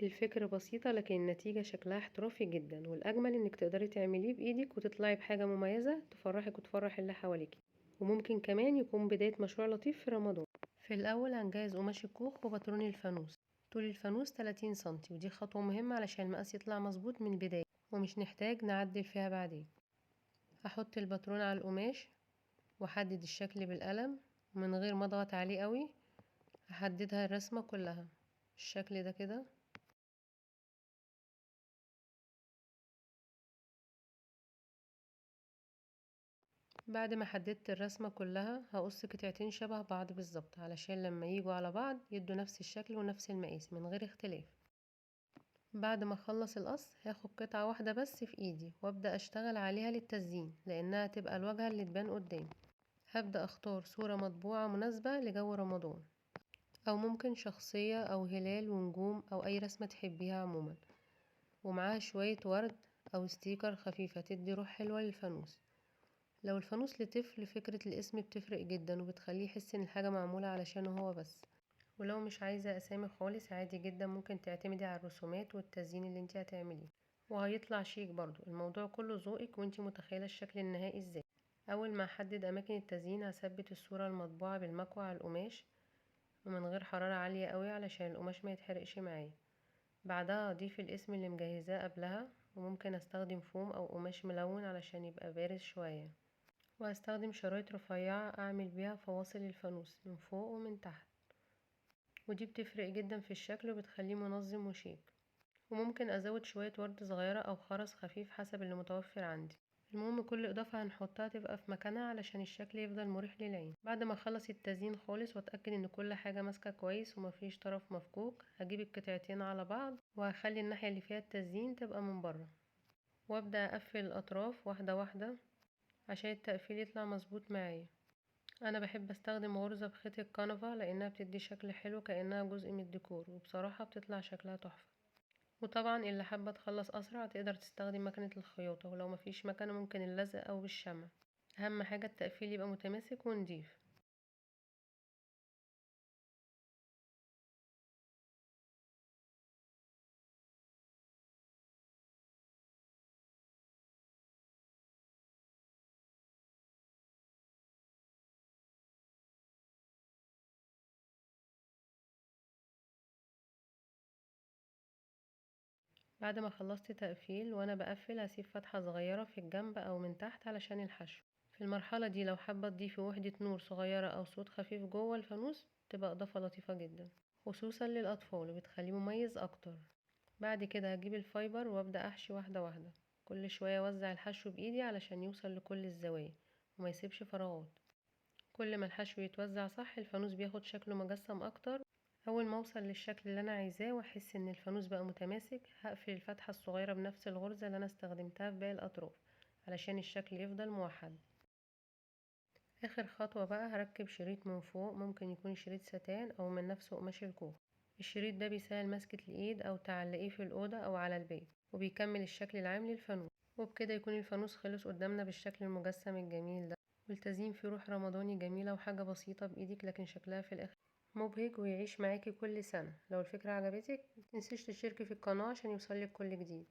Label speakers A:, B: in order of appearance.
A: الفكرة بسيطة لكن النتيجة شكلها احترافي جدا، والأجمل انك تقدري تعمليه بإيدك وتطلعي بحاجة مميزة تفرحك وتفرح اللي حواليك. وممكن كمان يكون بداية مشروع لطيف في رمضان. في الأول هنجهز قماش الكوخ وباترون الفانوس. طول الفانوس 30 سنتي، ودي خطوة مهمة علشان المقاس يطلع مظبوط من البداية ومش نحتاج نعدل فيها بعدين. هحط الباترون على القماش واحدد الشكل بالقلم من غير ما اضغط عليه قوي. هحددها الرسمة كلها بالشكل ده كده. بعد ما حددت الرسمة كلها هقص قطعتين شبه بعض بالظبط علشان لما يجوا على بعض يدوا نفس الشكل ونفس المقاس من غير اختلاف. بعد ما اخلص القص هاخد قطعة واحدة بس في ايدي وابدأ اشتغل عليها للتزيين لانها تبقى الواجهة اللي تبان قدام. هبدأ اختار صورة مطبوعة مناسبة لجو رمضان، او ممكن شخصية او هلال ونجوم او اي رسمة تحبيها عموما، ومعاها شوية ورد او ستيكر خفيفة تدي روح حلوة للفانوس. لو الفانوس لطفل فكرة الاسم بتفرق جدا وبتخليه يحس ان الحاجة معمولة علشانه هو بس. ولو مش عايزة اسامي خالص عادي جدا ممكن تعتمدي على الرسومات والتزيين اللي انتي هتعمليه وهيطلع شيك برضو. الموضوع كله ذوقك وانتي متخيلة الشكل النهائي ازاي. اول ما احدد اماكن التزيين هثبت الصورة المطبوعة بالمكوى على القماش ومن غير حرارة عالية قوي علشان القماش ما يتحرقش معايا. بعدها هضيف الاسم اللي مجهزاه قبلها، وممكن استخدم فوم او قماش ملون علشان يبقى بارز شوية. وهستخدم شرايط رفيعة اعمل بيها فواصل الفانوس من فوق ومن تحت، ودي بتفرق جدا في الشكل وبتخليه منظم وشيك. وممكن ازود شوية ورد صغيرة او خرز خفيف حسب اللي متوفر عندي. المهم كل اضافة هنحطها تبقى في مكانها علشان الشكل يفضل مريح للعين. بعد ما اخلص التزيين خالص واتأكد ان كل حاجة ماسكة كويس ومفيش طرف مفكوك، هجيب القطعتين على بعض وهخلي الناحية اللي فيها التزيين تبقى من بره، وابدأ اقفل الاطراف واحدة واحدة عشان التقفيل يطلع مظبوط معايا. انا بحب استخدم غرزة بخيط الكنفة لانها بتدي شكل حلو كأنها جزء من الديكور، وبصراحة بتطلع شكلها تحفة. وطبعا اللي حابة تخلص اسرع تقدر تستخدم مكنة الخياطة، ولو مفيش مكنة ممكن اللزق او بالشمع. اهم حاجة التقفيل يبقى متماسك ونضيف. بعد ما خلصت تقفيل وانا بقفل هسيب فتحة صغيرة في الجنب او من تحت علشان الحشو. في المرحلة دي لو حابة تضيفي وحدة نور صغيرة او صوت خفيف جوه الفانوس تبقى اضافة لطيفة جدا خصوصا للاطفال وبتخليه مميز اكتر. بعد كده هجيب الفايبر وابدأ احشي واحدة واحدة، كل شوية اوزع الحشو بايدي علشان يوصل لكل الزوايا وما يسيبش فراغات. كل ما الحشو يتوزع صح الفانوس بياخد شكله مجسم اكتر. اول ما اوصل للشكل اللي انا عايزاه واحس ان الفانوس بقى متماسك هقفل الفتحة الصغيرة بنفس الغرزة اللي انا استخدمتها في باقي الاطراف علشان الشكل يفضل موحد. اخر خطوة بقى هركب شريط من فوق، ممكن يكون شريط ستان او من نفس قماش الكوخ. الشريط ده بيسهل مسكة الايد او تعلقيه في الاوضة او على الباب وبيكمل الشكل العام للفانوس. وبكده يكون الفانوس خلص قدامنا بالشكل المجسم الجميل ده. والتزيين فيه روح رمضاني جميلة وحاجة بسيطة بايدك لكن شكلها في الاخر مبهج ويعيش معاكي كل سنة. لو الفكرة عجبتك متنسيش تشتركي في القناة عشان يوصلك كل جديد.